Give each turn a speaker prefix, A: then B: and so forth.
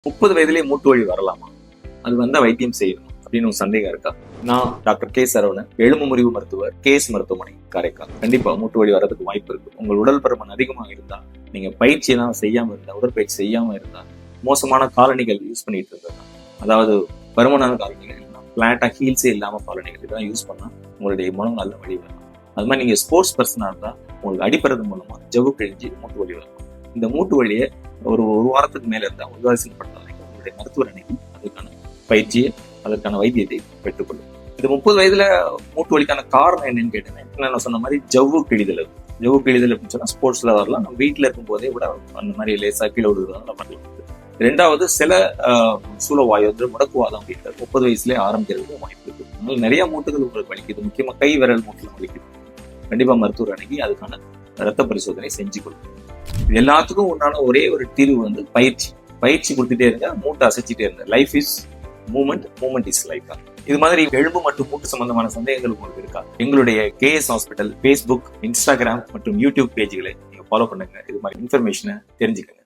A: 30 வயதிலே மூட்டு வலி வரலாமா? அது வந்தா வைத்தியம் செய்யணும் அப்படின்னு ஒரு சந்தேகம் இருக்கா? நான் டாக்டர் கே சரவணன், எலும்பு முறிவு மருத்துவர், கேஸ் மருத்துவமனை, காரைக்கால். கண்டிப்பா மூட்டு வலி வரதுக்கு வாய்ப்பு இருக்கு. உங்கள் உடல் பருமன் அதிகமாக இருந்தா, நீங்க பயிற்சி எல்லாம் செய்யாம இருந்தா, உடற்பயிற்சி செய்யாம இருந்தா, மோசமான காலணிகள் யூஸ் பண்ணிட்டு இருந்தா, அதாவது பருமனான காலணிகள், பிளாட்டா ஹீல்ஸே இல்லாம காலணிகள் இதெல்லாம் யூஸ் பண்ணா உங்களுடைய முழங்கால வலி வரலாம். அது மாதிரி நீங்க ஸ்போர்ட்ஸ் பர்சனா இருந்தா உங்களுக்கு அடிப்படுறது மூலமா ஜவ்வு கிழிஞ்சு மூட்டு வலி வரலாம். இந்த மூட்டு வலியை ஒரு வாரத்துக்கு மேல இருந்தா உதாசீனப்படுத்தாதீங்க. உங்களுடைய மருத்துவர் அணுகி அதுக்கான பயிற்சியை, அதற்கான வைத்தியத்தை பெற்றுக்கொள்ளும். இது 30 வயதுல மூட்டு வலிக்கான காரணம் என்னன்னு கேட்டேன். நான் சொன்ன மாதிரி ஜவ்வு கிழிதல். ஜவ்வு கிழிதல் அப்படின்னு சொன்னா ஸ்போர்ட்ஸ்ல வரலாம். நம்ம வீட்டுல இருக்கும் போதே கூட அந்த மாதிரி லேசா கீழே விடுறதுனால வரலாம். ரெண்டாவது, சில சூழவாயு முடக்குவாதம் அப்படின்றது 30 வயசுலேயே ஆரம்பிக்கிறதுக்கு வாய்ப்பு இருக்கு. அதனால நிறைய மூட்டுகள் உங்களுக்கு வலிக்குது, முக்கியமா கை விரல் மூட்டுல வலிக்குது. கண்டிப்பா மருத்துவர் அணுகி அதுக்கான ரத்த பரிசோதனை செஞ்சு கொடுக்கணும். இது எல்லாத்துக்கும் உண்டான ஒரே ஒரு தீர்வு வந்து பயிற்சி கொடுத்துட்டே இருங்க, மூட்டை அசைச்சிட்டே இருங்க. Life is moment, moment is life. இது மாதிரி எலும்பு மற்றும் மூட்டு சம்பந்தமான சந்தேகங்கள் உங்களுக்கு இருக்கா? எங்களுடைய கேஎஸ் ஹாஸ்பிட்டல் ஃபேஸ்புக், இன்ஸ்டாகிராம் மற்றும் யூடியூப் பேஜ்களை நீங்க ஃபாலோ பண்ணுங்க. இது மாதிரி இன்ஃபர்மேஷனை தெரிஞ்சுக்கங்க.